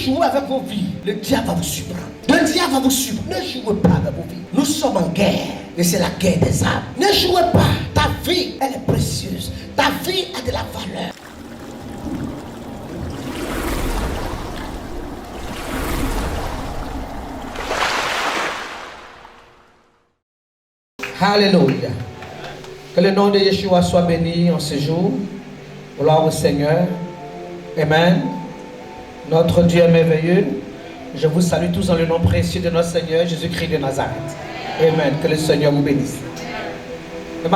jouez avec vos vies, le diable va vous surprendre. Le diable va vous surprendre. Ne jouez pas avec vos vies. Nous sommes en guerre. Et c'est la guerre des âmes. Ne jouez pas. Ta vie, elle est précieuse. Ta vie a de la valeur. Alléluia. Que le nom de Yeshua soit béni en ce jour. Gloire au Seigneur. Amen. Notre Dieu est merveilleux. Je vous salue tous dans le nom précieux de notre Seigneur Jésus-Christ de Nazareth. Amen. Que le Seigneur vous bénisse. Ce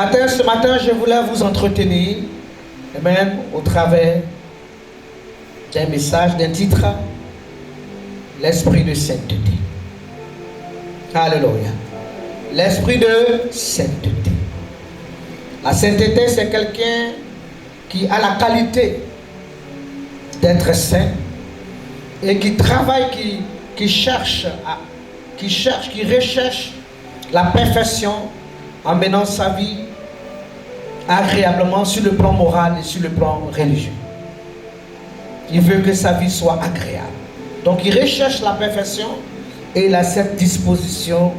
matin, je voulais vous entretenir. Amen. Au travers d'un message, d'un titre. L'esprit de sainteté. Alléluia. L'esprit de sainteté. La sainteté, c'est quelqu'un qui a la qualité d'être saint et qui travaille, qui recherche la perfection en menant sa vie agréablement sur le plan moral et sur le plan religieux. Il veut que sa vie soit agréable. Donc il recherche la perfection et il a cette disposition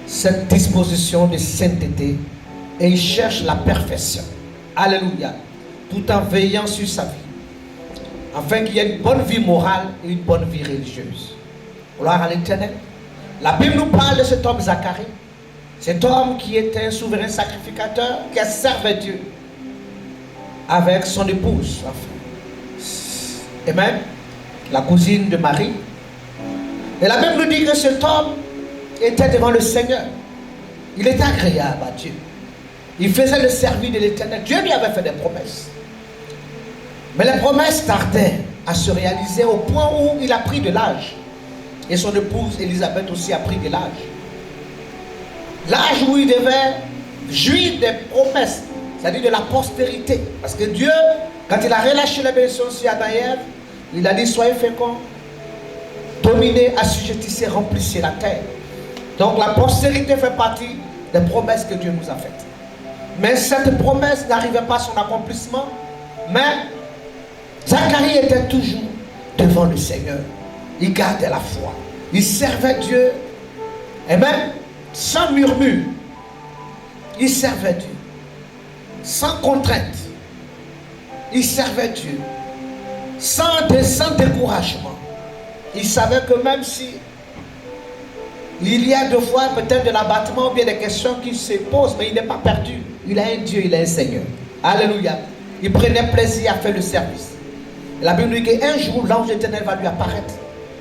de sainteté et il cherche la perfection. Alléluia. Tout en veillant sur sa vie, afin qu'il y ait une bonne vie morale et une bonne vie religieuse. Gloire à l'Éternel. La Bible nous parle de cet homme Zacharie. Cet homme qui était un souverain sacrificateur, qui a servi Dieu avec son épouse. Et même la cousine de Marie. Et la Bible nous dit que cet homme était devant le Seigneur. Il était agréable à Dieu. Il faisait le service de l'Éternel. Dieu lui avait fait des promesses. Mais les promesses tardaient à se réaliser au point où il a pris de l'âge. Et son épouse Élisabeth aussi a pris de l'âge. L'âge où il devait jouir des promesses, c'est-à-dire de la postérité. Parce que Dieu, quand il a relâché la bénédiction sur Adam et Ève, il a dit soyez féconds, dominez, assujettissez, remplissez la terre. Donc la postérité fait partie des promesses que Dieu nous a faites. Mais cette promesse n'arrivait pas à son accomplissement. Mais Zacharie était toujours devant le Seigneur. Il gardait la foi. Il servait Dieu. Et même sans murmure. Il servait Dieu. Sans contrainte. Il servait Dieu. Sans découragement. Il savait que même si il y a deux fois peut-être de l'abattement ou bien des questions qui se posent, mais il n'est pas perdu. Il a un Dieu, il a un Seigneur. Alléluia. Il prenait plaisir à faire le service. La Bible dit qu'un jour, l'ange éternel va lui apparaître.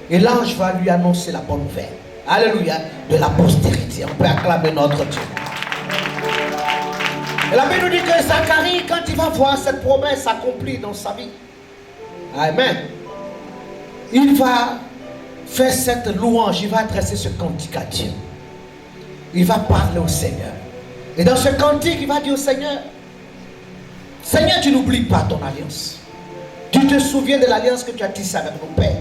Et l'ange va lui annoncer la bonne nouvelle. Alléluia. De la postérité. On peut acclamer notre Dieu. Et la Bible nous dit que Zacharie, quand il va voir cette promesse accomplie dans sa vie, amen, il va faire cette louange, il va adresser ce cantique à Dieu. Il va parler au Seigneur. Et dans ce cantique, il va dire au Seigneur, Seigneur, tu n'oublies pas ton alliance. Tu te souviens de l'alliance que tu as tissée avec nos pères.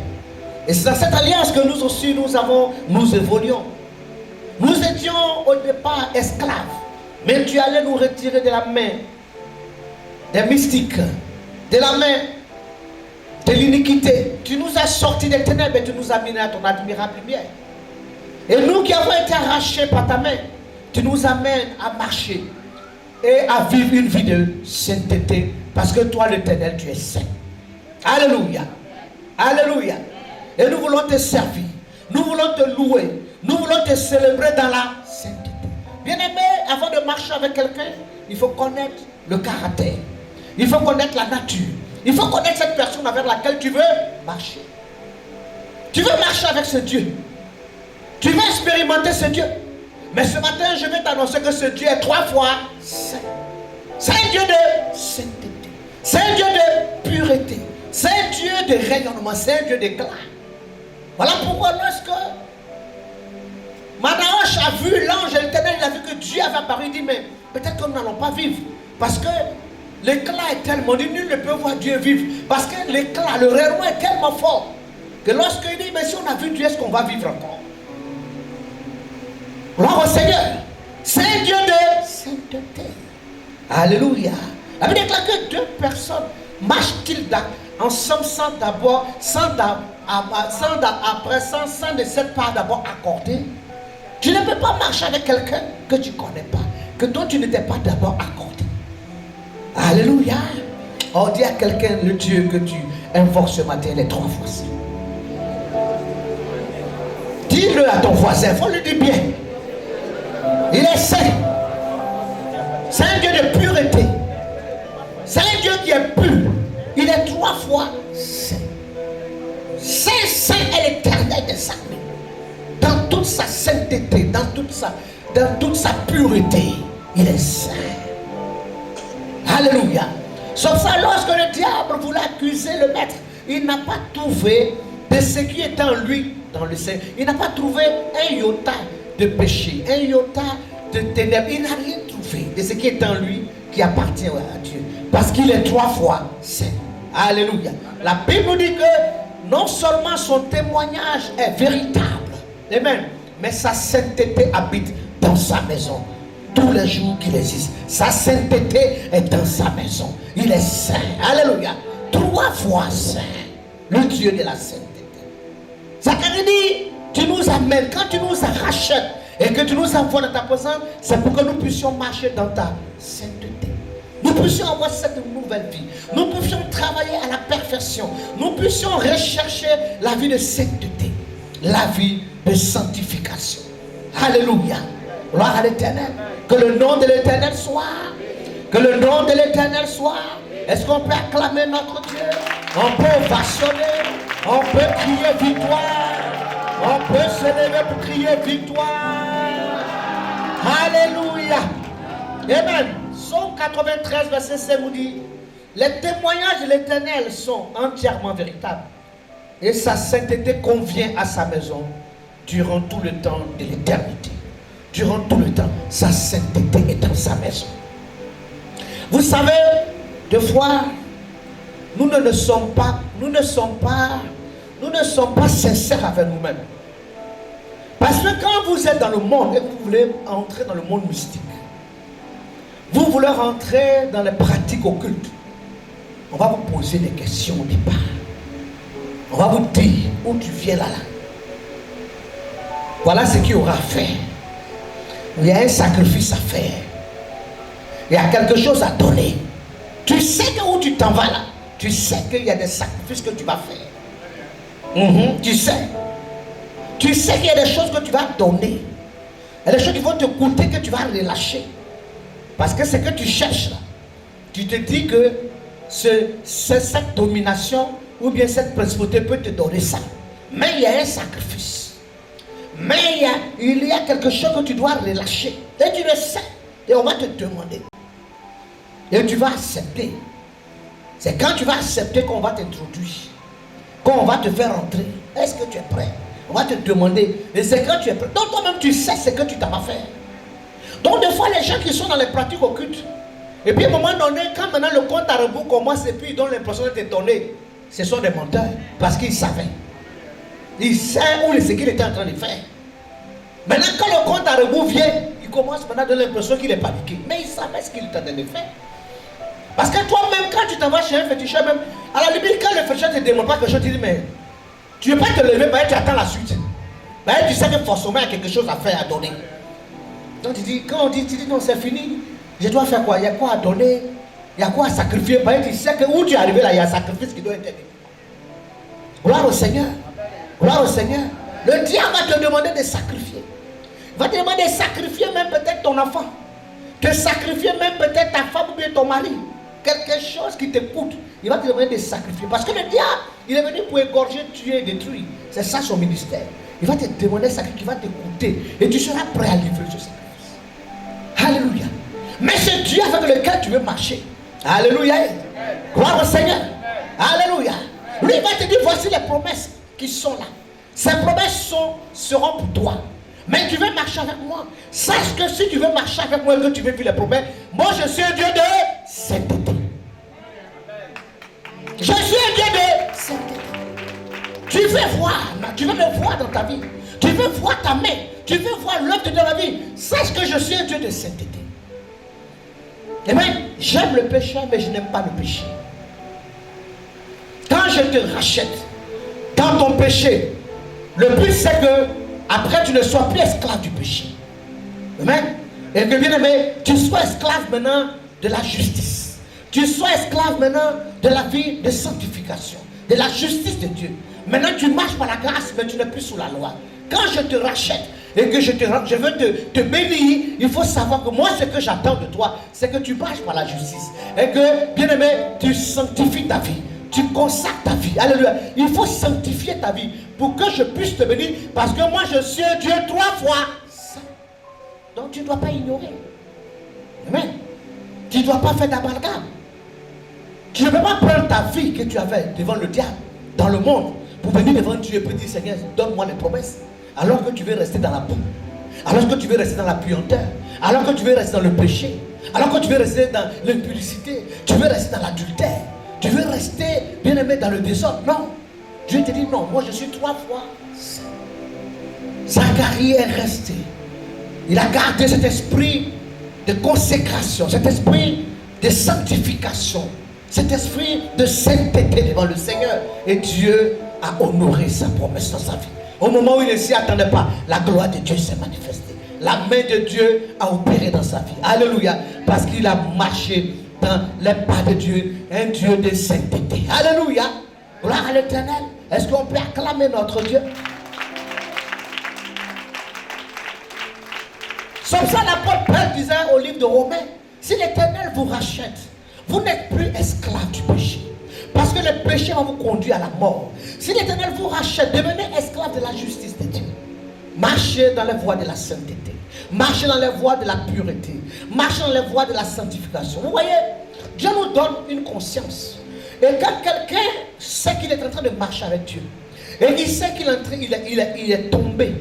Et c'est dans cette alliance que nous aussi, nous évoluons. Nous étions au départ esclaves. Mais tu allais nous retirer de la main des mystiques, de la main de l'iniquité. Tu nous as sortis des ténèbres et tu nous as amenés à ton admirable lumière. Et nous qui avons été arrachés par ta main, tu nous amènes à marcher et à vivre une vie de sainteté. Parce que toi, l'Éternel, tu es saint. Alléluia. Alléluia. Et nous voulons te servir. Nous voulons te louer. Nous voulons te célébrer dans la sainteté. Bien-aimé, avant de marcher avec quelqu'un, il faut connaître le caractère. Il faut connaître la nature. Il faut connaître cette personne avec laquelle tu veux marcher. Tu veux marcher avec ce Dieu. Tu veux expérimenter ce Dieu. Mais ce matin, je vais t'annoncer que ce Dieu est 3 fois saint. C'est un Dieu de sainteté. C'est un Dieu de pureté. C'est un Dieu de rayonnement. C'est un Dieu d'éclat. Voilà pourquoi lorsque Manaoche a vu l'ange et l'Éternel, il a vu que Dieu avait apparu. Il dit, mais peut-être que nous n'allons pas vivre. Parce que l'éclat est tellement, nul ne peut voir Dieu vivre. Parce que l'éclat, le rayonnement est tellement fort. Que lorsqu'il dit, mais si on a vu Dieu, est-ce qu'on va vivre encore? Gloire au Seigneur. C'est un Dieu de sainteté. Alléluia. La Bible déclare que 2 personnes marchent-ils en somme sans d'abord, sans ne s'être pas d'abord accordé. Tu ne peux pas marcher avec quelqu'un que tu ne connais pas, que dont tu n'étais pas d'abord accordé. Alléluia. On dit à quelqu'un, le Dieu que tu invoques ce matin, les 3 fois. Dis-le à ton voisin, il faut le dire bien. Il est saint. C'est un Dieu de pureté. C'est un Dieu qui est pur. Il est 3 fois saint. Saint, saint est l'Éternel des armées. Dans toute sa sainteté, dans toute sa pureté, il est saint. Alléluia. Sauf ça, lorsque le diable voulait accuser le maître, il n'a pas trouvé de ce qui est en lui, dans le Seigneur. Il n'a pas trouvé un iota de péché, un iota de ténèbres. Il n'a rien trouvé de ce qui est en lui qui appartient à Dieu. Parce qu'il est 3 fois saint. Alléluia. La Bible nous dit que non seulement son témoignage est véritable, amen, mais sa sainteté habite dans sa maison tous les jours qu'il existe. Sa sainteté est dans sa maison. Il est saint. Alléluia. 3 fois saint. Le Dieu de la sainteté. Zacharie dit, tu nous amènes, quand tu nous rachètes et que tu nous envoies dans ta présence, c'est pour que nous puissions marcher dans ta sainteté. Nous puissions avoir cette nouvelle vie. Nous puissions travailler à la perfection. Nous puissions rechercher la vie de sainteté. La vie de sanctification. Alléluia. Gloire à l'Éternel. Que le nom de l'Éternel soit. Que le nom de l'Éternel soit. Est-ce qu'on peut acclamer notre Dieu? On peut ovationner. On peut crier victoire. On peut se lever pour crier victoire. Alléluia. Amen. Psaume 93, verset 5 nous dit: les témoignages de l'Éternel sont entièrement véritables. Et sa sainteté convient à sa maison durant tout le temps de l'éternité. Durant tout le temps, sa sainteté est dans sa maison. Vous savez, des fois, nous ne sommes pas sincères avec nous-mêmes. Parce que quand vous êtes dans le monde et que vous voulez entrer dans le monde mystique, vous voulez rentrer dans les pratiques occultes, on va vous poser des questions au départ. On va vous dire où tu viens là. Voilà ce qu'il y aura à faire. Il y a un sacrifice à faire. Il y a quelque chose à donner. Tu sais que où tu t'en vas là. Tu sais qu'il y a des sacrifices que tu vas faire. Tu sais. Tu sais qu'il y a des choses que tu vas donner. Il y a des choses qui vont te coûter que tu vas relâcher. Parce que ce que tu cherches là, tu te dis que cette domination ou bien cette principauté peut te donner ça. Mais il y a un sacrifice. Mais il y a quelque chose que tu dois relâcher. Et tu le sais. Et on va te demander. Et tu vas accepter. C'est quand tu vas accepter qu'on va t'introduire. Qu'on va te faire entrer. Est-ce que tu es prêt? On va te demander. Et c'est quand tu es prêt. Donc toi-même tu sais ce que tu t'en vas faire. Donc des fois les gens qui sont dans les pratiques occultes. Et puis à un moment donné, quand maintenant le compte à rebours commence et puis ils donnent l'impression de te donner. Ce sont des menteurs. Parce qu'ils savaient. Il sait où ce qu'il était en train de faire. Maintenant, quand le compte à rebours vient, il commence maintenant à donner l'impression qu'il est paniqué. Mais il savait ce qu'il était en train de faire. Parce que toi-même, quand tu t'en vas chez un féticheur, même, à la limite, quand le féticheur ne te demande pas quelque chose, tu dis, mais tu ne veux pas te lever, mais tu attends la suite. Mais tu sais que forcément, il y a quelque chose à faire, à donner. Donc tu dis, quand on dit, tu dis, non, c'est fini. Je dois faire quoi? Il y a quoi à donner? Il y a quoi à sacrifier? Tu sais que où tu es arrivé là, il y a un sacrifice qui doit être donné. Gloire au Seigneur. Gloire au Seigneur. Le diable va te demander de sacrifier. Il va te demander de sacrifier même peut-être ton enfant. De sacrifier même peut-être ta femme ou bien ton mari. Quelque chose qui te coûte. Il va te demander de sacrifier. Parce que le diable, il est venu pour égorger, tuer et détruire. C'est ça son ministère. Il va te demander ça qui va te coûter. Et tu seras prêt à livrer ce sacrifice. Alléluia. Mais c'est Dieu avec lequel tu veux marcher. Alléluia. Gloire au Seigneur. Alléluia. Lui, il va te dire, voici les promesses qui sont là. Ces promesses seront pour toi. Mais tu veux marcher avec moi. Sache que si tu veux marcher avec moi et que tu veux vivre les promesses, moi je suis un Dieu de sainteté. Je suis un Dieu de sainteté. Tu veux me voir dans ta vie. Tu veux voir ta main. Tu veux voir l'œuvre de ma vie. Sache que je suis un Dieu de sainteté. Amen. J'aime le péché, mais je n'aime pas le péché. Quand je te rachète dans ton péché, le but c'est que après tu ne sois plus esclave du péché. Amen. Et que bien aimé, tu sois esclave maintenant de la justice. Tu sois esclave maintenant de la vie de sanctification, de la justice de Dieu. Maintenant tu marches par la grâce, mais tu n'es plus sous la loi. Quand je te rachète et que je veux te bénir, il faut savoir que moi ce que j'attends de toi, c'est que tu marches par la justice. Et que, bien aimé, tu sanctifies ta vie. Tu consacres ta vie. Alléluia. Il faut sanctifier ta vie pour que je puisse te bénir. Parce que moi je suis un Dieu 3 fois saint. Donc tu ne dois pas ignorer. Amen. Tu ne dois pas faire d'amalgame. Tu ne peux pas prendre ta vie que tu avais devant le diable, dans le monde, pour venir devant Dieu et pour dire Seigneur, donne-moi les promesses. Alors que tu veux rester dans la boue, alors que tu veux rester dans la puanteur, alors que tu veux rester dans le péché, alors que tu veux rester dans l'impudicité, tu veux rester dans l'adultère, tu veux rester bien aimé dans le désordre. Non, Dieu te dit non, moi je suis 3 fois saint. Zacharie est resté. Il a gardé cet esprit de consécration, cet esprit de sanctification, cet esprit de sainteté devant le Seigneur. Et Dieu a honoré sa promesse dans sa vie. Au moment où il ne s'y attendait pas, la gloire de Dieu s'est manifestée. La main de Dieu a opéré dans sa vie. Alléluia. Parce qu'il a marché dans les pas de Dieu, un Dieu de sainteté. Alléluia. Gloire à l'Éternel. Est-ce qu'on peut acclamer notre Dieu? C'est pour ça l'apôtre Paul disait au livre de Romains, si l'Éternel vous rachète, vous n'êtes plus esclave du péché. Parce que le péché va vous conduire à la mort. Si l'Éternel vous rachète, devenez esclave de la justice de Dieu. Marchez dans les voies de la sainteté. Marchez dans les voies de la pureté. Marchez dans les voies de la sanctification. Vous voyez, Dieu nous donne une conscience. Et quand quelqu'un sait qu'il est en train de marcher avec Dieu, et il sait qu'il est tombé,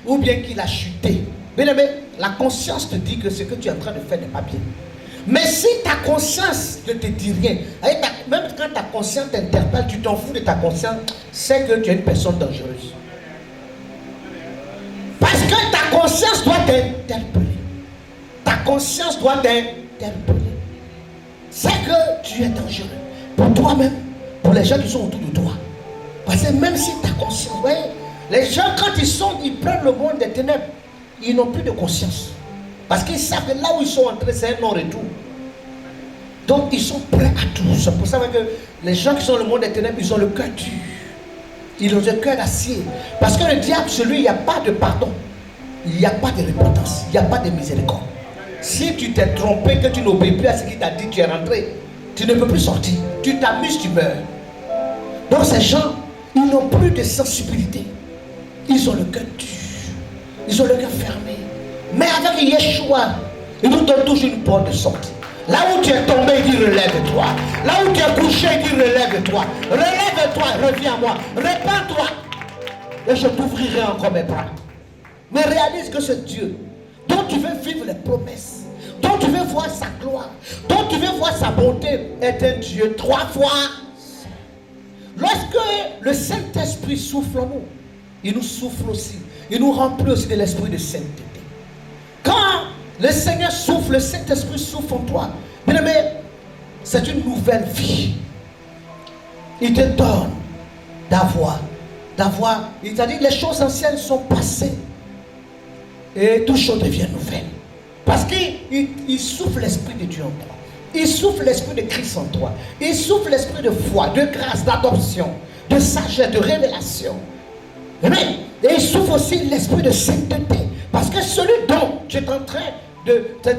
ou bien qu'il a chuté, bien aimé, la conscience te dit que ce que tu es en train de faire n'est pas bien. Mais si ta conscience ne te dit rien, même quand ta conscience t'interpelle, tu t'en fous de ta conscience, c'est que tu es une personne dangereuse. Parce que ta conscience doit t'interpeller. Ta conscience doit t'interpeller. C'est que tu es dangereux. Pour toi-même, pour les gens qui sont autour de toi. Parce que même si ta conscience, vous voyez, les gens quand ils prennent le monde des ténèbres, ils n'ont plus de conscience. Parce qu'ils savent que là où ils sont entrés, c'est un non-retour. Donc ils sont prêts à tout. C'est pour ça que les gens qui sont dans le monde des ténèbres, ils ont le cœur dur. Ils ont le cœur d'acier. Parce que le diable, celui, il n'y a pas de pardon. Il n'y a pas de repentance. Il n'y a pas de miséricorde. Si tu t'es trompé, que tu n'obéis plus à ce qu'il t'a dit, tu es rentré, tu ne peux plus sortir. Tu t'amuses, tu meurs. Donc ces gens, ils n'ont plus de sensibilité. Ils ont le cœur dur. Ils ont le cœur fermé. Mais avec Yeshua, il nous donne toujours une porte de sortie. Là où tu es tombé, il dit relève-toi. Là où tu es couché, il dit relève-toi. Relève-toi, reviens à moi. Répands-toi. Et je t'ouvrirai encore mes bras. Mais réalise que ce Dieu, dont tu veux vivre les promesses, dont tu veux voir sa gloire, dont tu veux voir sa bonté, est un Dieu 3 fois. Lorsque le Saint-Esprit souffle en nous, il nous souffle aussi. Il nous remplit aussi de l'esprit de sainteté. Quand le Seigneur souffle, le Saint-Esprit souffle en toi, bien aimé, c'est une nouvelle vie. Il te donne d'avoir, il t'a dit les choses anciennes sont passées et toutes choses deviennent nouvelles. Parce qu'il souffle l'esprit de Dieu en toi. Il souffle l'esprit de Christ en toi. Il souffle l'esprit de foi, de grâce, d'adoption, de sagesse, de révélation. Amen. Et il souffle aussi l'esprit de sainteté. Parce que celui dont tu es en train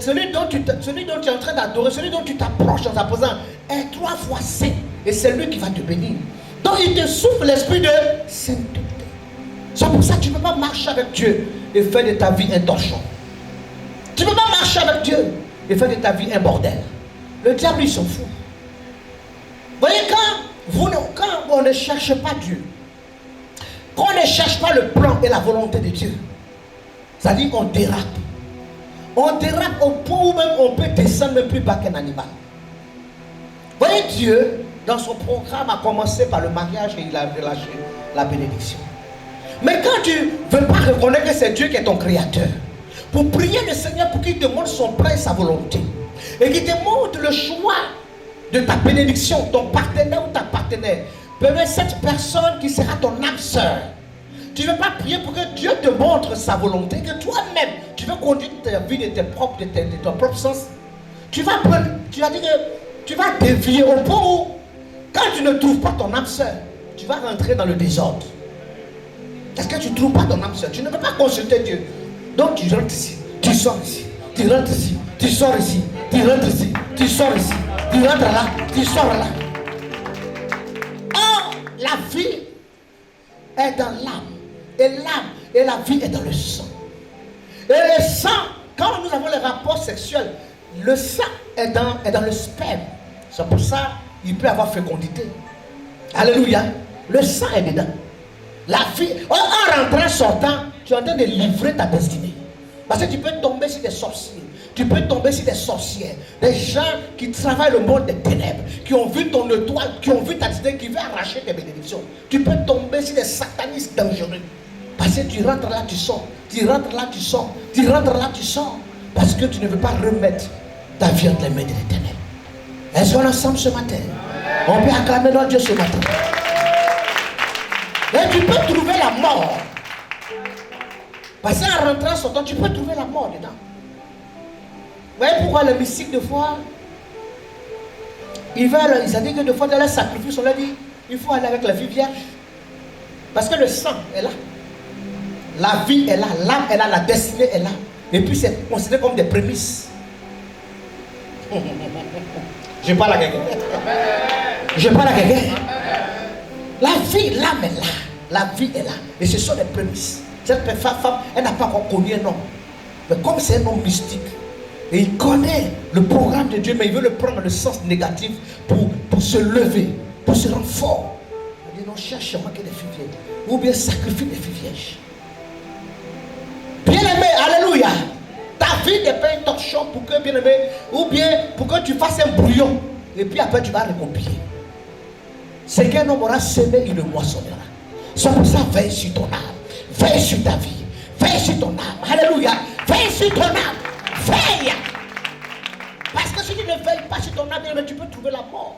celui dont tu es en train d'adorer, celui dont tu t'approches en t'apposant, est 3 fois saint. Et c'est lui qui va te bénir. Donc il te souffle l'esprit de sainteté. C'est pour ça que tu ne peux pas marcher avec Dieu et faire de ta vie un torchon. Tu ne peux pas marcher avec Dieu et faire de ta vie un bordel. Le diable, il s'en fout. Vous voyez, quand on ne cherche pas Dieu, quand on ne cherche pas le plan et la volonté de Dieu, c'est-à-dire qu'on dérape. On dérape au point où même on peut descendre même plus bas qu'un animal. Vous voyez, Dieu, dans son programme, a commencé par le mariage et il a relâché la bénédiction. Mais quand tu ne veux pas reconnaître que c'est Dieu qui est ton créateur, pour prier le Seigneur pour qu'il te montre son plan et sa volonté, et qu'il te montre le choix de ta bénédiction, ton partenaire ou ta partenaire, Peut-être cette personne qui sera ton âme sœur. Tu ne veux pas prier pour que Dieu te montre sa volonté, que toi-même, tu veux conduire ta vie de ton propre sens. Tu vas dire que tu vas dévier au point où, quand tu ne trouves pas ton âme sœur, tu vas rentrer dans le désordre. Parce que tu ne trouves pas ton âme sœur. Tu ne peux pas consulter Dieu. Donc tu rentres ici, tu sors ici, tu rentres ici, tu sors ici, tu rentres ici, tu sors ici, tu rentres là, tu sors là. Or, la vie est dans l'âme. Et l'âme et la vie est dans le sang. Et le sang, quand nous avons les rapports sexuels, le sang est dans le sperme. C'est pour ça qu'il peut avoir fécondité. Alléluia. Le sang est dedans. La vie, en rentrant, sortant, tu es en train de livrer ta destinée. Parce que tu peux tomber sur des sorciers. Tu peux tomber sur des sorcières. Des gens qui travaillent le monde des ténèbres. Qui ont vu ton étoile, qui ont vu ta destinée, qui veulent arracher tes bénédictions. Tu peux tomber sur des satanistes dangereux. Parce que tu rentres là, tu sors. Tu rentres là, tu sors. Tu rentres là, tu sors. Parce que tu ne veux pas remettre ta vie entre les mains de l'Éternel. Est-ce qu'on est ensemble ce matin? On peut acclamer notre Dieu ce matin. Et tu peux trouver la mort. Parce qu'en rentrant, sortant, tu peux trouver la mort dedans. Vous voyez pourquoi le mystique de foi, ils ont dit que de fois dans leur sacrifice, on leur dit, il faut aller avec la vie vierge. Parce que le sang est là. La vie est là, l'âme est là, la destinée est là. Et puis c'est considéré comme des prémices. Je parle à quelqu'un. Je parle à quelqu'un. La vie, l'âme est là. La vie est là. Et ce sont des prémices. Cette femme, elle n'a pas encore connu un homme. Mais comme c'est un homme mystique, et il connaît le programme de Dieu, mais il veut le prendre dans le sens négatif pour se lever, pour se rendre fort. Il dit non, cherche-moi que des filles vierges. Ou bien sacrifie des filles vierges. Bien-aimé, alléluia. Ta vie n'est pas un torchon pour que, bien-aimé, ou bien pour que tu fasses un brouillon. Et puis après tu vas recopier. Ce qu'un homme aura semé, il le moissonnera. C'est pour ça, veille sur ton âme. Veille sur ta vie. Veille sur ton âme. Alléluia. Veille sur ton âme. Veille. Parce que si tu ne veilles pas sur ton âme, tu peux trouver la mort.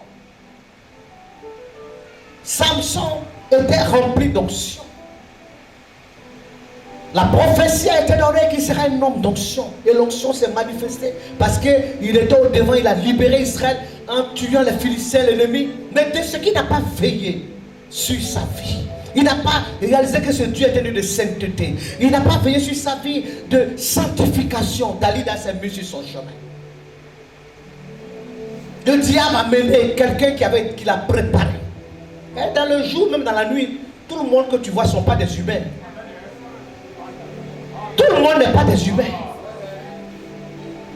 Samson était rempli d'onction. La prophétie a été donnée qu'il sera un homme d'onction. Et l'onction s'est manifestée parce qu'il était au devant, il a libéré Israël en tuant les Philistins, l'ennemi. Mais de ce qui n'a pas veillé sur sa vie, il n'a pas réalisé que ce Dieu était Dieu de sainteté. Il n'a pas veillé sur sa vie de sanctification. Dalida s'est mis sur son chemin. Le diable a mené quelqu'un qui l'a préparé. Et dans le jour, même dans la nuit, tout le monde que tu vois ne sont pas des humains. Tout le monde n'est pas des humains.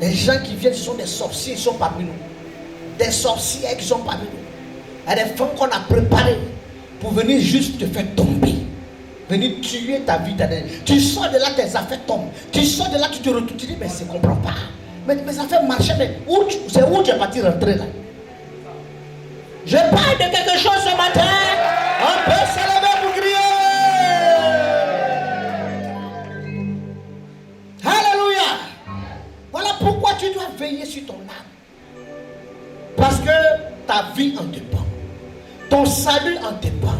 Les gens qui viennent sont des sorciers, ils sont parmi nous. Des sorcières qui sont parmi nous. Il y a des femmes qu'on a préparées pour venir juste te faire tomber. Venir tuer ta vie. Tu sors de là, tes affaires tombent. Tu sors de là, tu te retrouves, tu dis, mais je ne comprends pas. Mais mes affaires marchaient, mais c'est où tu es parti rentrer là? Je parle de quelque chose ce matin. On peut se lever pour crier. Alléluia. Voilà pourquoi tu dois veiller sur ton âme. Parce que ta vie en dépend. Ton salut en dépend.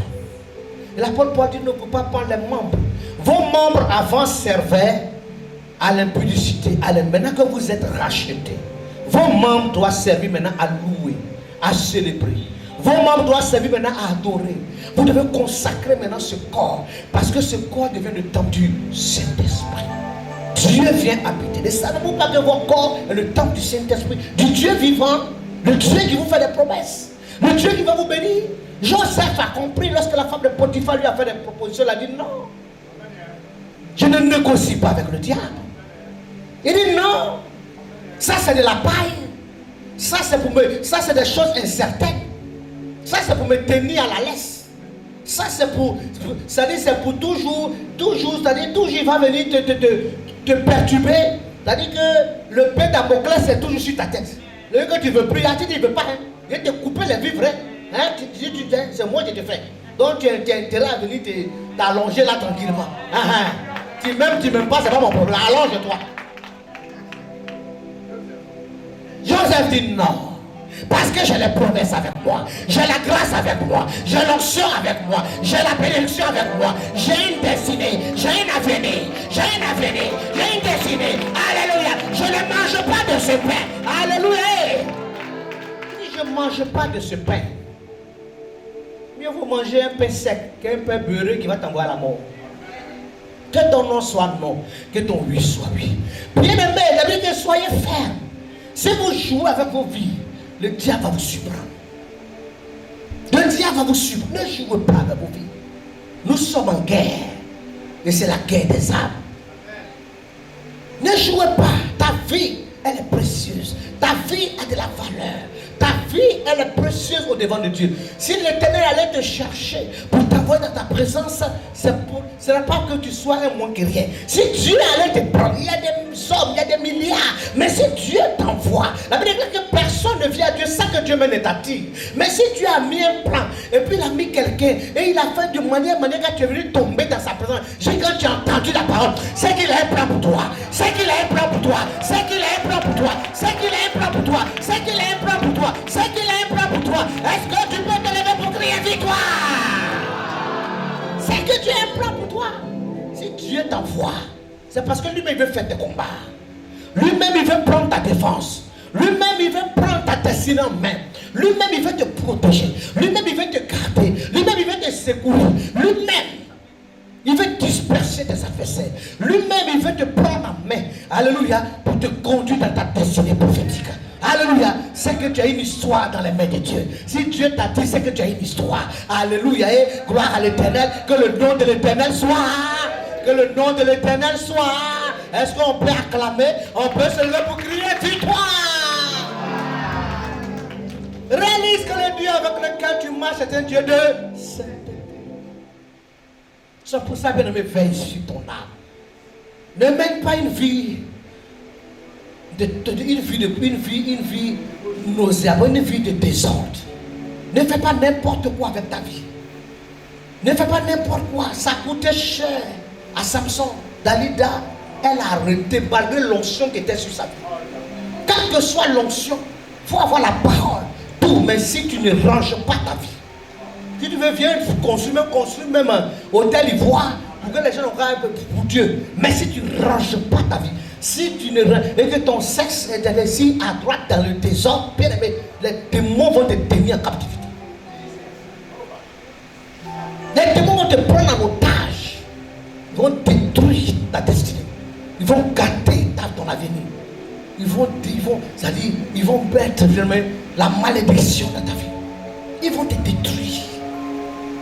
L'apôtre Paul dit, ne peut pas prendre les membres. Vos membres avant servaient à l'impudicité. Maintenant que vous êtes rachetés, vos membres doivent servir maintenant à louer, à célébrer. Vos membres doivent servir maintenant à adorer. Vous devez consacrer maintenant ce corps. Parce que ce corps devient le temple du Saint-Esprit. Dieu vient habiter. Ne savez-vous pas que votre corps est le temple du Saint-Esprit, du Dieu vivant, le Dieu qui vous fait des promesses, le Dieu qui va vous bénir. Joseph a compris lorsque la femme de Potiphar lui a fait des propositions. Il a dit non. Je ne négocie pas avec le diable. Il dit non. Ça c'est de la paille. Ça c'est des choses incertaines. Ça c'est pour me tenir à la laisse. Ça c'est pour toujours, c'est-à-dire toujours il va venir te perturber. C'est-à-dire que le pain Damoclès est toujours sur ta tête. Le que tu veux prier, tu dis, il ne veut pas. Hein. Il te couper les vivres. Hein. Tu dis, c'est moi qui te fais. Donc tu as intérêt à venir t'allonger là tranquillement. Tu m'aimes pas, c'est pas mon problème. Allonge-toi. Joseph dit non. Parce que j'ai les promesses avec moi. J'ai la grâce avec moi. J'ai l'onction avec moi. J'ai la bénédiction avec moi. J'ai une destinée. J'ai un avenir. J'ai un avenir. J'ai une destinée. Alléluia. Je ne mange pas de ce pain. Alléluia. Je ne mange pas de ce pain. Mieux vaut manger un pain sec qu'un pain beurré qui va t'envoyer à la mort. Que ton non soit non, que ton oui soit oui. Bien aimé, la Bible dit soyez fermes. Si vous jouez avec vos vies, le diable va vous surprendre. Le diable va vous surprendre. Ne jouez pas avec vos vies. Nous sommes en guerre. Et c'est la guerre des âmes. Ne jouez pas. Ta vie, elle est précieuse. Ta vie a de la valeur. Ta vie, elle est précieuse au devant de Dieu. Si l'Éternel allait te chercher pour t'avoir dans ta présence, ce n'est pas que tu sois un moins que rien. Si Dieu allait te prendre, il y a des sommes, il y a des milliards. Mais si Dieu t'envoie, la Bible dit que personne ne vient à Dieu sans que Dieu mène t'attire. Mais si Dieu a mis un plan, et puis il a mis quelqu'un, et il a fait de manière que tu es venu tomber dans sa présence. Quand tu as entendu la parole, c'est qu'il a un plan pour toi. C'est qu'il a un plan pour toi. C'est qu'il a un plan pour toi. C'est qu'il a un plan pour toi. C'est qu'il a un plan pour toi. C'est qu'il a un plan pour toi. Est-ce que tu peux te lever pour crier victoire? C'est que Dieu a un plan pour toi. Si Dieu t'envoie, c'est parce que lui-même veut faire tes combats. Lui-même il veut prendre ta défense. Lui-même il veut prendre ta destinée en main. Lui-même il veut te protéger. Lui-même il veut te garder. Lui-même il veut te secourir. Lui-même il veut disperser tes adversaires. Lui-même il veut te prendre en main. Alléluia. Pour te conduire dans ta destinée prophétique. Alléluia. C'est que tu as une histoire dans les mains de Dieu. Si Dieu t'a dit, c'est que tu as une histoire. Alléluia. Et gloire à l'Éternel. Que le nom de l'Éternel soit. Que le nom de l'Éternel soit. Est-ce qu'on peut acclamer? On peut se lever pour crier victoire. Réalise que le Dieu avec lequel tu marches est un Dieu de sainteté. C'est pour ça, bien aimé, veille sur ton âme. Ne mène pas une vie une vie nauséabonde, une vie de désordre. Ne fais pas n'importe quoi avec ta vie. Ne fais pas n'importe quoi. Ça coûtait cher à Samson. Dalida, elle a arrêté malgré l'onction qui était sur sa vie. Quelle que soit l'onction, il faut avoir la parole. Tout, mais si tu ne ranges pas ta vie, si tu veux, viens construire même un hôtel ivoire pour que les gens aient pour Dieu. Mais si tu ne ranges pas ta vie, si tu ne et que ton sexe est ici à droite dans le désordre, bien aimé, les démons vont te tenir en captivité. Les démons vont te prendre en otage. Ils vont détruire ta destinée. Ils vont gâter ton avenir. Ils vont mettre la malédiction dans ta vie. Ils vont te détruire.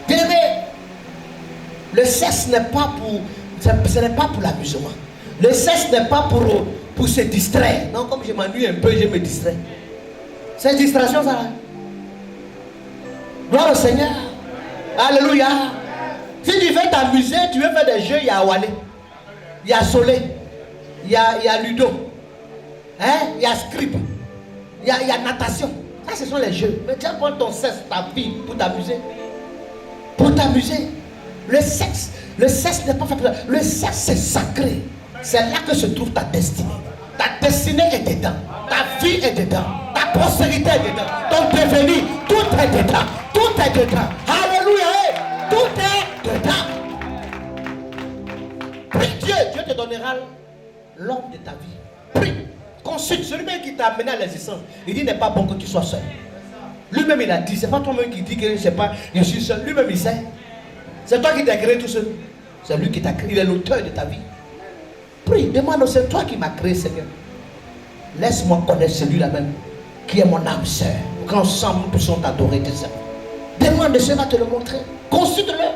Bien aimé, le sexe n'est pas ce n'est pas pour l'amusement. Le sexe n'est pas pour se distraire. Non, comme je m'ennuie un peu, je me distrais. C'est une distraction, ça. Gloire au Seigneur. Alléluia. Si tu veux t'amuser, tu veux faire des jeux, il y a Walé, il y a Soleil, il y a Ludo, il y a Script, il y a natation. Ça, ce sont les jeux. Mais tu vas prendre ton sexe, ta vie, pour t'amuser. Pour t'amuser. Le sexe n'est pas fait pour ça. Le sexe, c'est sacré. C'est là que se trouve ta destinée. Ta destinée est dedans. Ta vie est dedans. Ta postérité est dedans. Ton devenir, tout est dedans. Tout est dedans. Alléluia. Tout est dedans. Prie Dieu. Dieu te donnera l'homme de ta vie. Prie. Consulte celui-même qui t'a amené à l'existence. Il dit, il n'est pas bon que tu sois seul. Lui-même, il a dit. C'est pas toi-même qui dit que je ne sais pas, je suis seul. Lui-même, il sait. C'est toi qui t'as créé tout seul. C'est lui qui t'a créé. Il est l'auteur de ta vie. Prie, demande, c'est toi qui m'as créé, Seigneur. Laisse-moi connaître celui-là même, qui est mon âme sœur. Qu'ensemble nous puissions t'adorer, tes sœurs. Demande, Dieu va te le montrer. Consulte-le.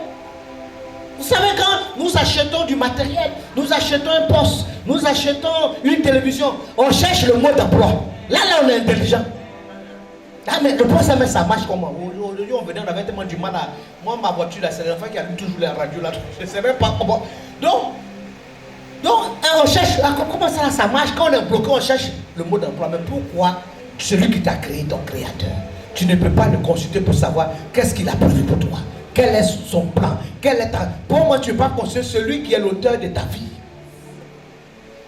Vous savez, quand nous achetons du matériel, nous achetons un poste, nous achetons une télévision, on cherche le mode d'emploi. Là, on est intelligent. Ah, mais le poste, ça marche comment? Aujourd'hui, on venait, on avait tellement du mal à. Moi, ma voiture, là, c'est l'enfant qui allume toujours la radio là. Je ne sais même pas comment. Donc, on cherche, comment ça marche? Quand on est bloqué, on cherche le mot d'emploi. Mais pourquoi celui qui t'a créé, ton créateur, tu ne peux pas le consulter pour savoir qu'est-ce qu'il a prévu pour toi? Quel est son plan? Pour moi, tu ne peux pas consulter celui qui est l'auteur de ta vie.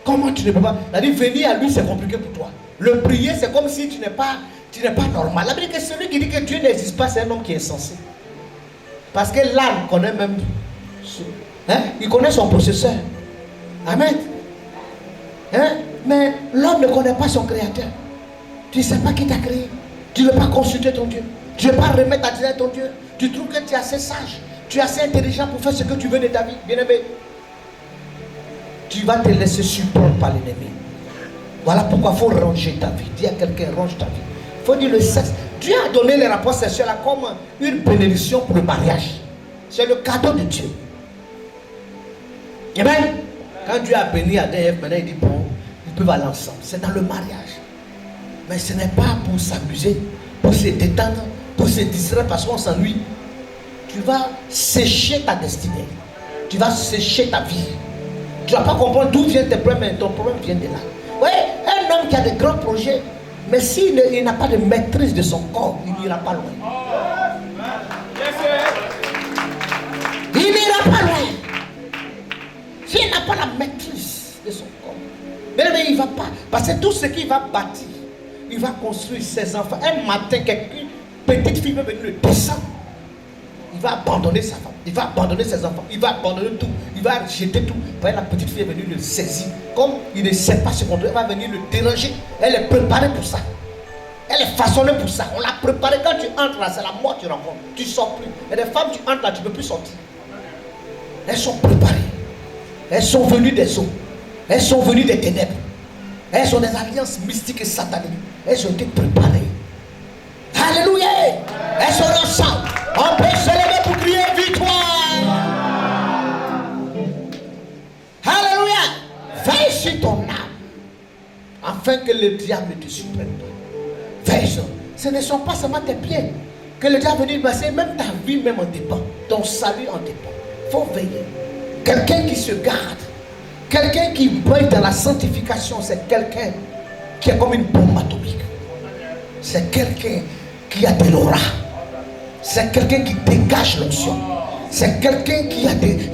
Comment tu ne peux pas? C'est-à-dire, venir à lui, c'est compliqué pour toi. Le prier, c'est comme si tu n'es pas Tu n'es pas normal. La Bible dit que celui qui dit que Dieu n'existe pas, c'est un homme qui est insensé. Parce que l'âme connaît même. Il connaît son processeur. Amen. Mais l'homme ne connaît pas son créateur. Tu ne sais pas qui t'a créé. Tu ne veux pas consulter ton Dieu. Tu ne veux pas remettre ta vie à ton Dieu. Tu trouves que tu es assez sage. Tu es assez intelligent pour faire ce que tu veux de ta vie. Bien-aimé. Tu vas te laisser surprendre par l'ennemi. Voilà pourquoi il faut ranger ta vie. Dis à quelqu'un, range ta vie. Il faut dire le sexe. Dieu a donné les rapports sexuels comme une bénédiction pour le mariage. C'est le cadeau de Dieu. Amen. Quand Dieu a béni Adam et Ève, maintenant il dit bon, ils peuvent aller ensemble. C'est dans le mariage. Mais ce n'est pas pour s'amuser, pour se détendre, pour se distraire parce qu'on s'ennuie. Tu vas sécher ta destinée. Tu vas sécher ta vie. Tu ne vas pas comprendre d'où viennent tes problèmes, mais ton problème vient de là. Oui, un homme qui a de grands projets, mais s'il n'a pas de maîtrise de son corps, il n'ira pas loin. Il n'ira pas loin. S'il n'a pas la maîtrise de son corps, mais il ne va pas. Parce que tout ce qu'il va bâtir, il va construire ses enfants. Un matin, une petite fille va venir le descendre. Il va abandonner sa femme, il va abandonner ses enfants, il va abandonner tout, il va jeter tout. La petite fille est venue le saisir. Comme il ne sait pas se contrôler, elle va venir le déranger. Elle est préparée pour ça. Elle est façonnée pour ça. On l'a préparée. Quand tu entres là, c'est la mort que tu rencontres. Tu ne sors plus. Et les femmes, tu entres là, tu ne peux plus sortir. Elles sont préparées. Elles sont venues des eaux. Elles sont venues des ténèbres. Elles ont des alliances mystiques et sataniques. Elles ont été préparées. Alléluia. Elles sont ensemble. On peut se lever pour crier victoire. Alléluia. Veille sur ton âme. Afin que le diable ne te surprenne pas. Veille sur. Ce ne sont pas seulement tes pieds. Que le diable venu passer. Même ta vie même en dépend. Ton salut en dépend. Il faut veiller. Quelqu'un qui se garde. Quelqu'un qui brille dans la sanctification. C'est quelqu'un qui est comme une bombe atomique. C'est quelqu'un qui a de l'aura. C'est quelqu'un qui dégage l'onction. C'est quelqu'un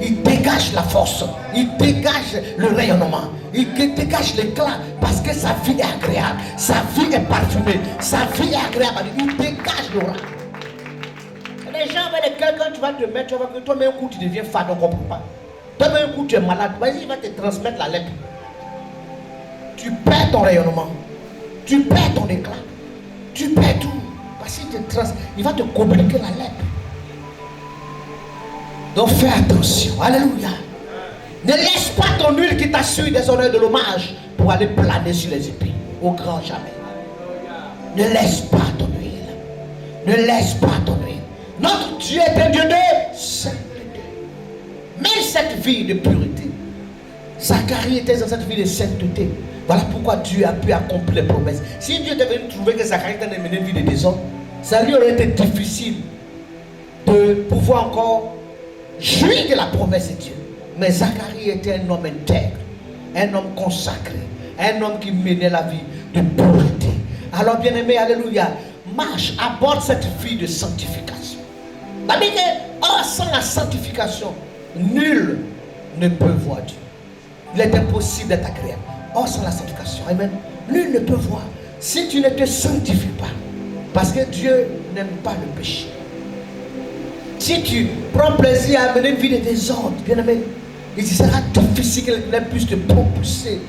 il dégage la force. Il dégage le rayonnement. Il dégage l'éclat parce que sa vie est agréable. Sa vie est parfumée. Sa vie est agréable. Il dégage l'aura. Les gens avec quelqu'un, tu vas te mettre, tu vas que toi-même un coup tu deviens fade, on ne comprend pas. Toi-même un coup tu es malade. Vas-y, il va te transmettre la lèpre. Tu perds ton rayonnement. Tu perds ton éclat. Tu perds tout. Parce qu'il va te communiquer la lèpre. Donc fais attention. Alléluia. Ne laisse pas ton huile qui t'assure des honneurs de l'hommage pour aller planer sur les épines. Au grand jamais. Ne laisse pas ton huile. Ne laisse pas ton huile. Notre Dieu est un Dieu de sainteté. Mais cette vie de pureté. Zacharie était dans cette vie de sainteté. Voilà pourquoi Dieu a pu accomplir les promesses. Si Dieu était venu trouver que Zacharie était mené une vie de désordre, ça lui aurait été difficile de pouvoir encore jouir de la promesse de Dieu. Mais Zacharie était un homme intègre, un homme consacré, un homme qui menait la vie de pureté. Alors bien aimé, alléluia, marche, aborde cette vie de sanctification. La Bible dit, sans la sanctification, nul ne peut voir Dieu. Il est impossible d'être agréable. Sans la sanctification, amen. Nul ne peut voir si tu ne te sanctifies pas. Parce que Dieu n'aime pas le péché. Si tu prends plaisir à mener une vie de désordre, bien aimé, il sera difficile qu'il puisse te propulser.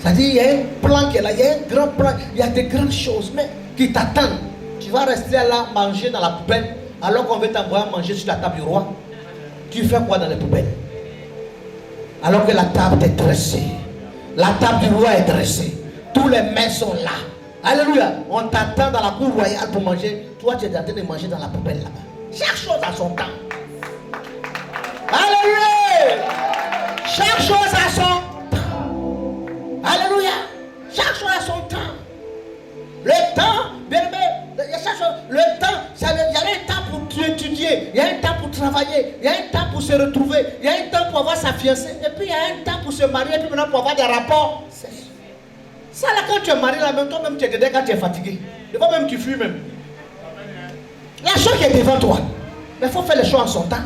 C'est-à-dire, il y a un plan qui est là, il y a un grand plan, il y a des grandes choses mais qui t'attendent. Tu vas rester là, manger dans la poubelle, alors qu'on veut t'envoyer manger sur la table du roi. Tu fais quoi dans les poubelles? Alors que la table est dressée. La table du roi est dressée. Tous les mets sont là. Alléluia. On t'attend dans la cour royale pour manger. Toi, tu es en train de manger dans la poubelle là-bas. Chaque chose a son temps. Alléluia. Chaque chose a son temps. Alléluia. Chaque chose a son temps. Le temps, bien aimé, le temps, il y a un temps pour étudier, il y a un temps pour travailler, il y a un temps pour se retrouver, il y a un temps pour avoir sa fiancée, et puis il y a un temps pour se marier, et puis maintenant pour avoir des rapports. Ça là, quand tu es marié là, même toi-même tu es dedans quand tu es fatigué. Des fois même tu fuis même. La chose qui est devant toi, mais il faut faire les choses en son temps.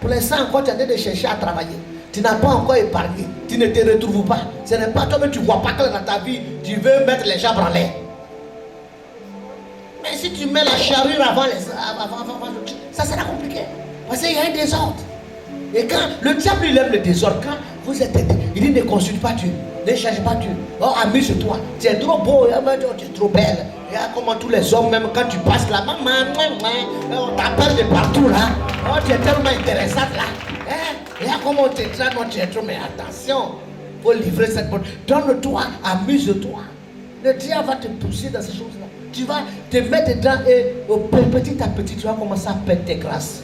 Pour l'instant encore tu es en train de chercher à travailler. Tu n'as pas encore épargné, tu ne te retrouves pas. Ce n'est pas toi-même, tu ne vois pas que dans ta vie, tu veux mettre les jambes en l'air. si tu mets la charrue avant ça sera compliqué. Parce qu'il y a un désordre. Et quand le diable il aime le désordre, quand vous êtes aidé, il dit ne consulte pas Dieu, ne cherche pas Dieu. Oh, amuse-toi, tu es trop beau, tu es trop belle. Regarde comment tous les hommes, même quand tu passes là, on t'appelle de partout là. Oh, tu es tellement intéressante là. Regarde comment on te traite, tu es trop, mais attention, il faut livrer cette bonne. Donne-toi, amuse-toi. Le diable va te pousser dans ces choses-là. Tu vas te mettre dedans et petit à petit, tu vas commencer à perdre tes grâces.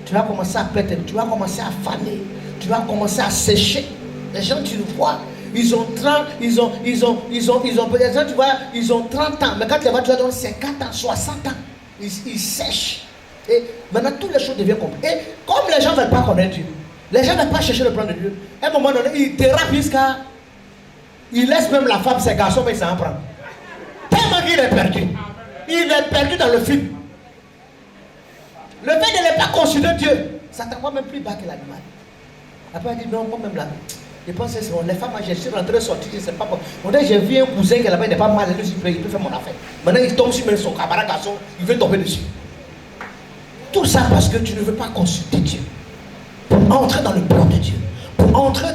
Tu vas commencer à perdre, tu vas commencer à faner. Tu vas commencer à sécher. Les gens, tu le vois, ils ont 30, ils ont peut-être, tu vois, ils ont 30 ans. Mais quand tu vas, tu vas donner 50 ans, 60 ans. Ils sèchent. Et maintenant, toutes les choses deviennent compliquées. Et comme les gens ne veulent pas connaître Dieu, les gens ne veulent pas chercher le plan de Dieu, à un moment donné, ils dérapent jusqu'à. Ils laissent même la femme, ses garçons, mais ils s'en prennent. Tellement qu'il est perdu. Il est perdu dans le film. Le fait de ne pas considérer Dieu, ça t'envoie même plus bas que l'animal. Après, elle dit non, moi-même là, je pense que c'est bon. Les femmes, je suis rentré, sorti, je ne sais pas quoi. J'ai vu un cousin qui là-bas, il n'est pas mal, il peut faire mon affaire. Maintenant, il tombe sur son camarade garçon, il veut tomber dessus. Tout ça parce que tu ne veux pas consulter Dieu. Pour entrer dans le plan de Dieu. Pour entrer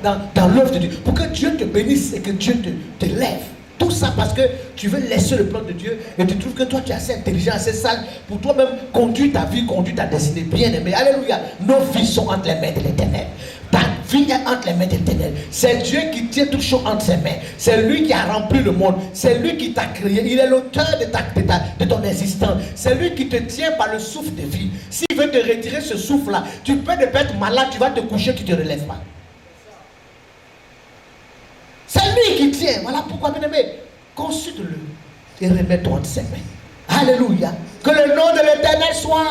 dans l'œuvre de Dieu. Pour que Dieu te bénisse et que Dieu te lève. Tout ça parce que tu veux laisser le plan de Dieu et tu trouves que toi tu es assez intelligent, assez sale pour toi-même conduire ta vie, conduire ta destinée. Bien aimé, alléluia. Nos vies sont entre les mains de l'Éternel. Ta vie est entre les mains de l'Éternel. C'est Dieu qui tient toutes choses entre ses mains. C'est lui qui a rempli le monde. C'est lui qui t'a créé. Il est l'auteur de ton existence. C'est lui qui te tient par le souffle de vie. S'il veut te retirer ce souffle-là, tu peux ne pas être malade, tu vas te coucher, tu ne te relèves pas. C'est lui qui tient. Voilà pourquoi, bien aimé, consulte-le et remets-toi entre ses mains. Alléluia. Que le nom de l'Éternel soit.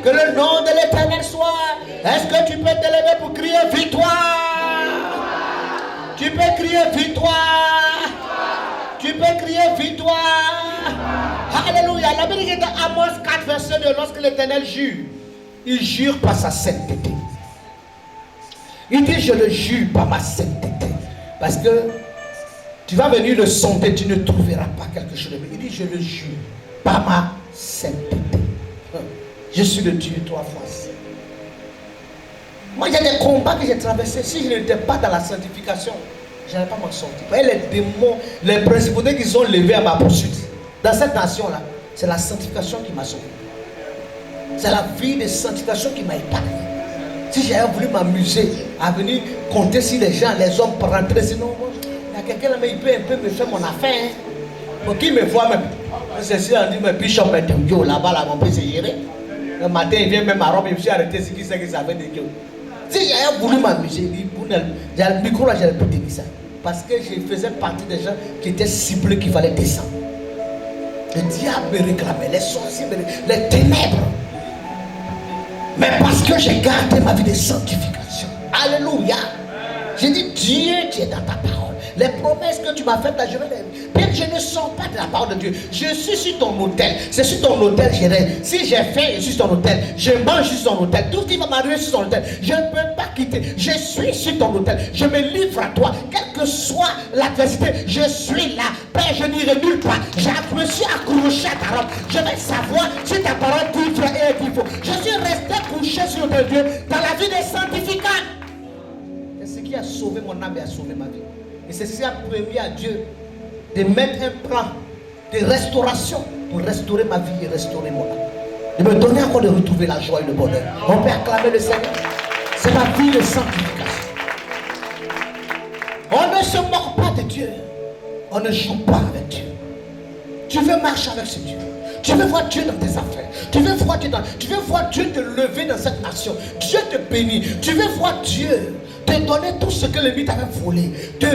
Que le nom de l'Éternel soit. Est-ce que tu peux te lever pour crier victoire? Tu peux crier victoire. Tu peux crier victoire. Alléluia. La Bible dit dans Amos 4, verset 2, lorsque l'Éternel jure, il jure par sa sainteté. Il dit je le jure par ma sainteté. Parce que tu vas venir le sonder, tu ne trouveras pas quelque chose de mieux. Il dit, je le jure, par ma sainteté. Je suis le Dieu 3 fois saint. Moi, il y a des combats que j'ai traversés. Si je n'étais pas dans la sanctification, je n'allais pas m'en sortir. Et les démons, les principautés qui sont levés à ma poursuite, dans cette nation-là, c'est la sanctification qui m'a sauvé. C'est la vie de sanctification qui m'a épargné. Si j'avais voulu m'amuser à venir compter si les gens, les hommes pour rentrer, sinon, il y a quelqu'un là, mais il peut un peu me faire mon affaire. Pour qu'il me voit même. C'est si on dit, mais Bishop est un yo là-bas, là, mon pays c'est géré. Le matin, il vient même à Rome, il me suis arrêté, c'est qui c'est qui savait des yo. Si j'avais voulu m'amuser, le micro là, j'allais plus dire ça. Parce que je faisais partie des gens qui étaient ciblés qu'il fallait descendre. Le diable me réclamait, les sorciers, les ténèbres. Mais parce que j'ai gardé ma vie de sanctification. Alléluia. J'ai dit, Dieu, tu es dans ta parole. Les promesses que tu m'as faites, là, je vais les... Bien que je ne sors pas de la parole de Dieu. Je suis sur ton autel. C'est sur ton autel que je reste. Si j'ai faim, je suis sur ton autel. Je mange sur ton autel. Tout ce qui va m'arriver sur ton autel, je ne peux pas quitter. Je suis sur ton autel. Je me livre à toi. Quelle que soit l'adversité, je suis là. Père, je n'irai nulle part. Je me suis accroché à ta robe. Je vais savoir si ta parole dit vrai et qu'il faut. Je suis resté couché sur ton Dieu dans la vie des sanctificants. C'est ce qui a sauvé mon âme et a sauvé ma vie. Et c'est ce qui a permis à Dieu de mettre un plan de restauration pour restaurer ma vie et restaurer mon âme. De me donner encore de retrouver la joie et le bonheur. On peut acclamer le Seigneur. C'est ma vie de sanctification. On ne se moque pas de Dieu. On ne joue pas avec Dieu. Tu veux marcher avec ce Dieu. Tu veux voir Dieu dans tes affaires. Tu veux voir Dieu te lever dans cette nation. Dieu te bénit. Tu veux voir Dieu te donner tout ce que l'ennemi t'avait volé. Te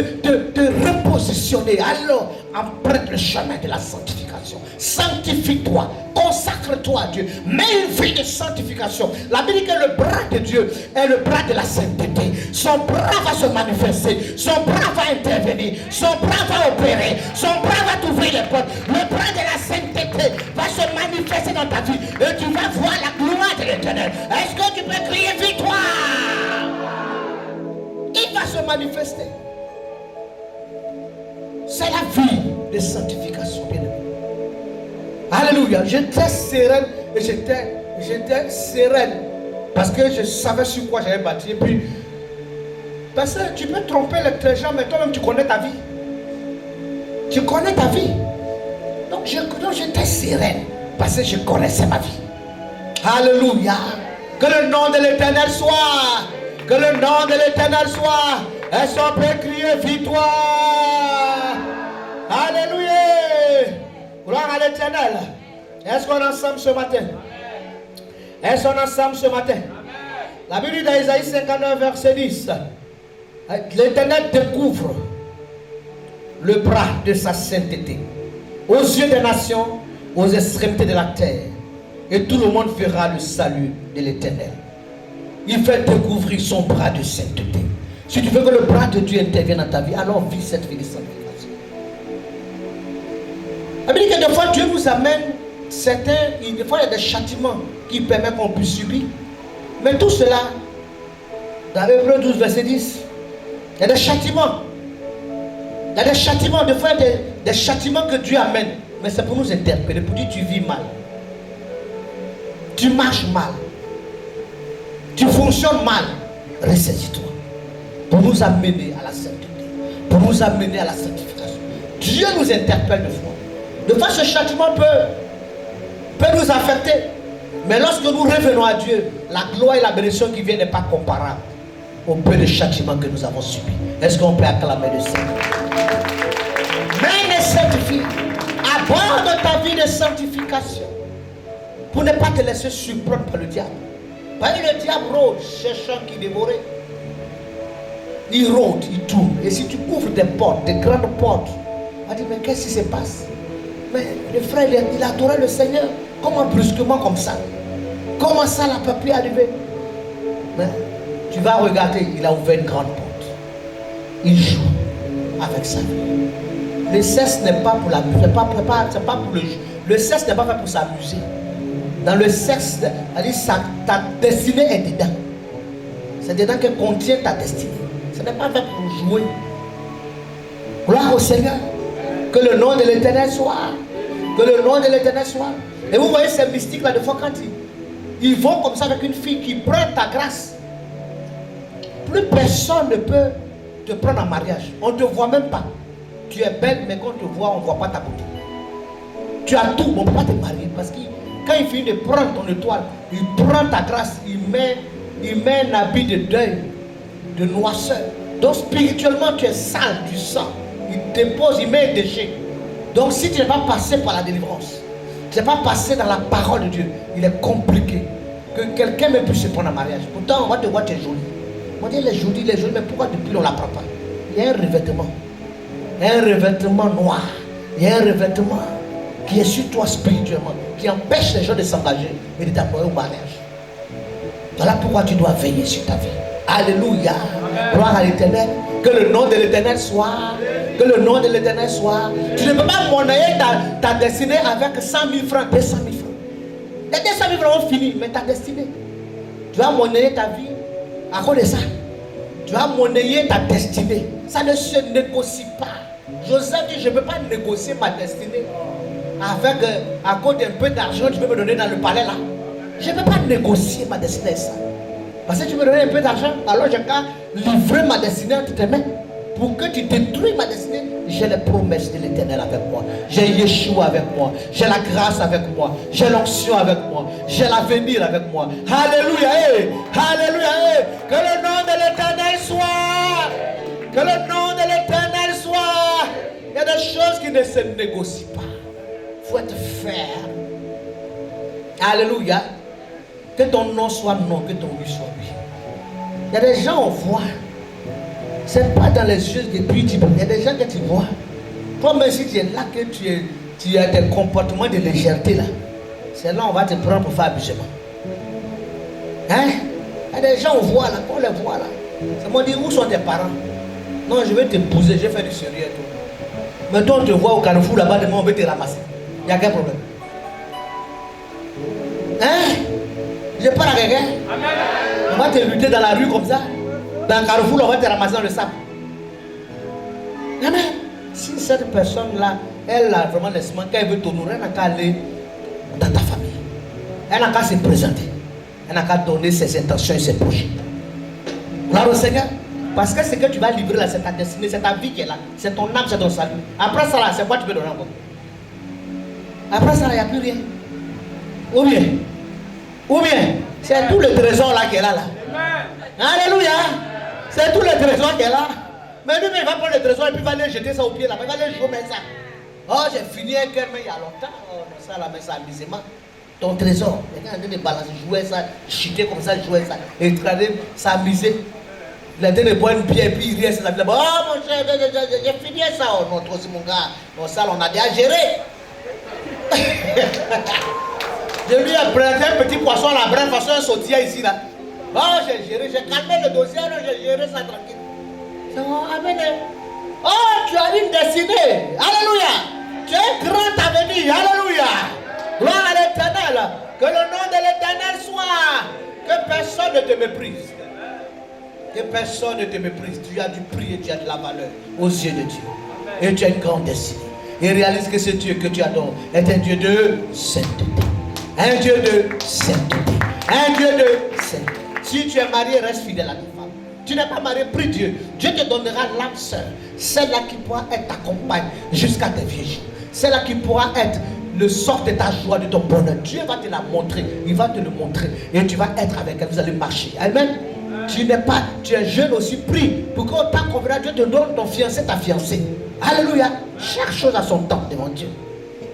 repositionner. Alors, emprunte le chemin de la sanctification. Sanctifie-toi. Consacre-toi à Dieu. Mets une vie de sanctification. La Bible dit que le bras de Dieu est le bras de la sainteté. Son bras va se manifester. Son bras va intervenir. Son bras va opérer. Son bras va t'ouvrir les portes. Le bras de la sainteté va se manifester dans ta vie. Et tu vas voir la gloire de l'Éternel. Est-ce que tu peux crier victoire? Il va se manifester. C'est la vie de sanctification, bien aimé. Alléluia. J'étais sereine et j'étais sereine. Parce que je savais sur quoi j'avais bâti. Et puis, parce que tu peux tromper les gens, mais toi-même tu connais ta vie. Tu connais ta vie. Donc j'étais sereine. Parce que je connaissais ma vie. Alléluia. Que le nom de l'Éternel soit. Que le nom de l'Éternel soit. Est-ce qu'on peut crier victoire? Alléluia. Gloire à l'Éternel. Est-ce qu'on est ensemble ce matin? Est-ce qu'on est ensemble ce matin? La Bible d'Isaïe 59 verset 10. L'Éternel découvre le bras de sa sainteté aux yeux des nations, aux extrémités de la terre. Et tout le monde verra le salut de l'Éternel. Il fait découvrir son bras de sainteté. Si tu veux que le bras de Dieu intervienne dans ta vie, alors vis cette vie de sanctification. Ça veut dire que des fois Dieu nous amène des fois il y a des châtiments qui permettent qu'on puisse subir. Mais tout cela, dans Hébreux 12 verset 10, il y a des châtiments. Il y a des châtiments, des fois il y a des châtiments que Dieu amène. Mais c'est pour nous interpeller, pour dire tu vis mal. Tu marches mal. Tu fonctionnes mal. Ressaisis-toi. Pour nous amener à la sainteté. Pour nous amener à la sanctification. Dieu nous interpelle de fois. De fois ce châtiment peut nous affecter. Mais lorsque nous revenons à Dieu, la gloire et la bénédiction qui vient n'est pas comparable au peu de châtiment que nous avons subi. Est-ce qu'on peut acclamer le Seigneur? Mais les sanctifie. Aborde ta vie de sanctification. Pour ne pas te laisser surprendre par le diable. Parce que le diable rôde, cherchant qui dévorait. Il rôde, il tourne. Et si tu ouvres des portes, des grandes portes, on va dire, mais qu'est-ce qui se passe? Mais le frère, il adorait le Seigneur. Comment brusquement comme ça? Comment ça n'a pas pu arriver? Mais tu vas regarder, il a ouvert une grande porte. Il joue avec sa vie. Le sexe n'est pas pour la musique, c'est pas pour le jeu. Le sexe n'est pas fait pour s'amuser. Dans le sexe, ta destinée est dedans. C'est dedans que contient ta destinée. Ce n'est pas fait pour jouer. Gloire au Seigneur. Que le nom de l'Éternel soit. Que le nom de l'Éternel soit. Et vous voyez ces mystiques là, de fois quand ils vont comme ça avec une fille qui prend ta grâce. Plus personne ne peut te prendre en mariage. On ne te voit même pas. Tu es belle, mais quand on te voit, on ne voit pas ta beauté. Tu as tout, mais on ne peut pas te marier. Parce que quand il finit de prendre ton étoile, il prend ta grâce, il met un habit de deuil, de noirceur. Donc spirituellement, tu es sale, tu sens. Il dépose, il met un déchet. Donc si tu n'es pas passé par la délivrance, tu n'es pas passé dans la parole de Dieu, il est compliqué que quelqu'un me puisse se prendre en mariage. Pourtant, on va te voir, tu es jolie. On dit, elle est jolie, mais pourquoi depuis on ne la prend pas? Il y a un revêtement. Il y a un revêtement noir. Il y a un revêtement qui est sur toi spirituellement, qui empêche les gens de s'engager et de t'appeler au mariage. Voilà pourquoi tu dois veiller sur ta vie. Alléluia. Gloire à l'Éternel. Que le nom de l'Éternel soit. Que le nom de l'Éternel soit. Tu ne peux pas monnayer ta destinée avec 100 000 francs, 200 000 francs. Les 200 000 francs ont fini, mais ta destinée. Tu vas monnayer ta vie à cause de ça. Tu vas monnayer ta destinée. Ça ne se négocie pas. Joseph dit, je ne peux pas négocier ma destinée avec, à cause d'un peu d'argent que tu peux me donner dans le palais là. Je ne peux pas négocier ma destinée ça. Parce que tu me donnes un peu d'argent, alors je vais livrer ma destinée entre tes mains. Pour que tu détruis ma destinée, j'ai les promesses de l'Éternel avec moi. J'ai Yeshua avec moi. J'ai la grâce avec moi. J'ai l'onction avec moi. J'ai l'avenir avec moi. Alléluia. Hey. Alléluia. Hey. Que le nom de l'Éternel soit. Que le nom de l'Éternel soit. Il y a des choses qui ne se négocient pas. Il faut être ferme. Alléluia. Que ton nom soit non, que ton oui soit oui. Il y a des gens on voit. Ce n'est pas dans les yeux que puis tu vois. Il y a des gens que tu vois. Toi même si tu es là, que tu as des comportements de légèreté là. C'est là on va te prendre pour faire abusement. Hein? Il y a des gens on voit là, on les voit là. Ça m'a dit où sont tes parents? Non, je vais t'épouser, je vais faire du sérieux et tout. Maintenant on te voit au carrefour là-bas, demain on veut te ramasser. Il y a quel problème? Hein? Je parle à quelqu'un. On va te lutter dans la rue comme ça. Dans le carrefour, on va te ramasser dans le sable. Amen. Si cette personne-là, elle a vraiment l'espoir qu'elle veut t'honorer, elle n'a qu'à aller dans ta famille. Elle n'a qu'à se présenter. Elle n'a qu'à donner ses intentions et ses projets. Gloire au Seigneur. Parce que ce que tu vas livrer là, c'est ta destinée, c'est ta vie qui est là. C'est ton âme, c'est ton salut. Après ça là, c'est quoi tu peux donner encore? Après ça là, il n'y a plus rien. Ou bien, c'est tout le trésor là qui est là. Alléluia. C'est tout le trésor qui est là. Mais lui, il va prendre le trésor et puis il va aller jeter ça au pied là. Il va aller jouer ça. Oh, j'ai fini un cœur, mais il y a longtemps. Oh, ça là, mais c'est amusement. Ton trésor. Les gars, de balancer, jouer ça, chuter comme ça, jouer ça. Et s'amuser. Il a dit de boire une bière et puis il reste. Oh mon cher, j'ai fini ça. Oh non, toi aussi mon gars. Bon, ça, on a déjà géré. Je lui ai présenté un petit poisson à la brève, façon un sautier ici là. Oh, j'ai géré, j'ai calmé le dossier, j'ai géré ça tranquille. Amen. Oh, tu as une destinée. Alléluia. Tu as un grand avenir. Alléluia. Gloire à l'Éternel. Que le nom de l'Éternel soit. Que personne ne te méprise. Que personne ne te méprise. Tu as du prix et tu as de la valeur aux yeux de Dieu. Et tu as une grande destinée. Et réalise que ce Dieu que tu adores est un Dieu de sainteté. Un Dieu de sainteté. Un Dieu de sainteté. Si tu es marié, reste fidèle à ta femme. Tu n'es pas marié, prie Dieu. Dieu te donnera l'âme sœur. Celle-là qui pourra être ta compagne jusqu'à tes vieux jours. Celle-là qui pourra être le sort de ta joie, de ton bonheur. Dieu va te la montrer. Il va te le montrer. Et tu vas être avec elle. Vous allez marcher. Amen. Tu es jeune aussi, prie. Pour qu'au temps qu'on verra, Dieu te donne ton fiancé, ta fiancée. Alléluia. Chaque chose a son temps devant Dieu.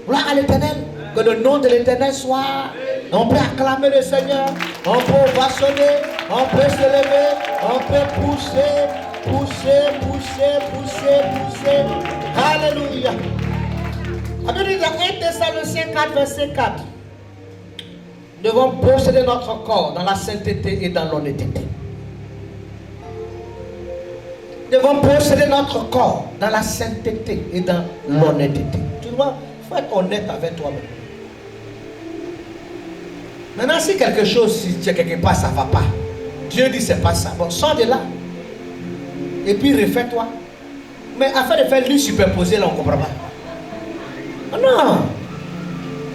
Gloire à l'Éternel. Que le nom de l'Éternel soit. On peut acclamer le Seigneur. On peut ovationner. On peut se lever. On peut pousser. Alléluia. Alléluia. 1 Thessaloniciens 4, verset 4. Nous devons posséder notre corps dans la sainteté et dans l'honnêteté. Nous devons posséder notre corps dans la sainteté et dans l'honnêteté. Tu vois, il faut être honnête avec toi-même. Maintenant, si quelque chose, si tu es quelque part, ça ne va pas. Dieu dit c'est pas ça. Bon, sors de là. Et puis refais-toi. Mais afin de faire lui superposer, là, on ne comprend pas. Oh non.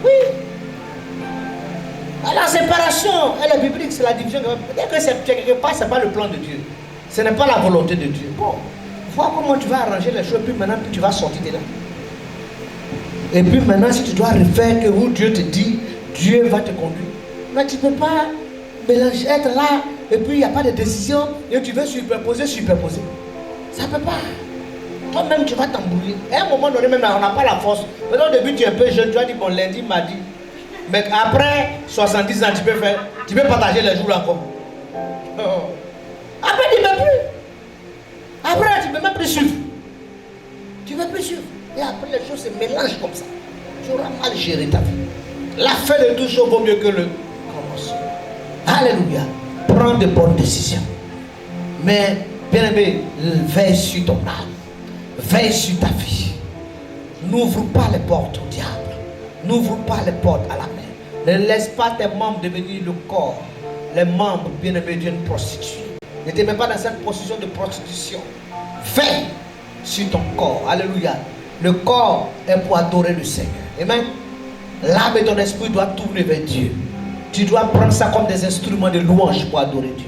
Oui. La séparation, elle est biblique, c'est la division. Dès que c'est quelque part, ce n'est pas le plan de Dieu. Ce n'est pas la volonté de Dieu. Bon, vois comment tu vas arranger les choses, puis maintenant tu vas sortir de là. Et puis maintenant, si tu dois refaire que où Dieu te dit, Dieu va te conduire. Mais tu ne peux pas mélanger, être là, et puis il n'y a pas de décision, et tu veux superposer. Ça ne peut pas. Toi-même, tu vas t'embrouiller. À un moment donné, même on n'a pas la force. Maintenant, au début, tu es un peu jeune, tu as dit, bon, lundi, mardi. Mais après 70 ans, tu peux partager les jours encore. Après, tu ne peux plus. Après, tu ne peux même plus suivre. Tu ne veux plus suivre. Et après, les choses se mélangent comme ça. Tu auras mal géré ta vie. La fin de tout chose vaut mieux que le commencement. Alléluia. Prends de bonnes décisions. Mais, bien aimé, veille sur ton âme. Veille sur ta vie. N'ouvre pas les portes au diable. N'ouvre pas les portes à la mer. Ne laisse pas tes membres devenir le corps. Les membres, bien aimés, d'une prostituée. Ne te mets pas dans cette position de prostitution. Veille sur ton corps. Alléluia. Le corps est pour adorer le Seigneur. Amen. L'âme et ton esprit doivent tourner vers Dieu. Tu dois prendre ça comme des instruments de louange pour adorer Dieu.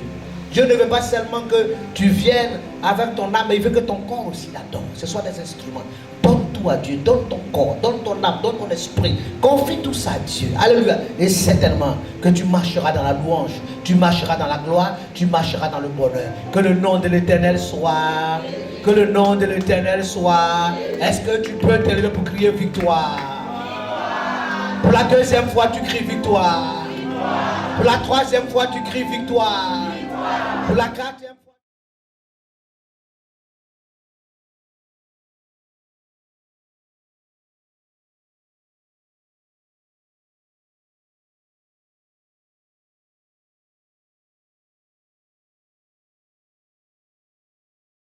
Dieu ne veut pas seulement que tu viennes avec ton âme, mais il veut que ton corps aussi l'adore. Ce soit des instruments. Donne tout à Dieu. Donne ton corps, donne ton âme, donne ton esprit. Confie tout ça à Dieu. Alléluia. Et certainement que tu marcheras dans la louange. Tu marcheras dans la gloire. Tu marcheras dans le bonheur. Que le nom de l'Éternel soit. Que le nom de l'Éternel soit. Est-ce que tu peux te lever pour crier victoire? Pour la deuxième fois, tu cries victoire. Pour la troisième fois, tu cries victoire. Pour la quatrième fois.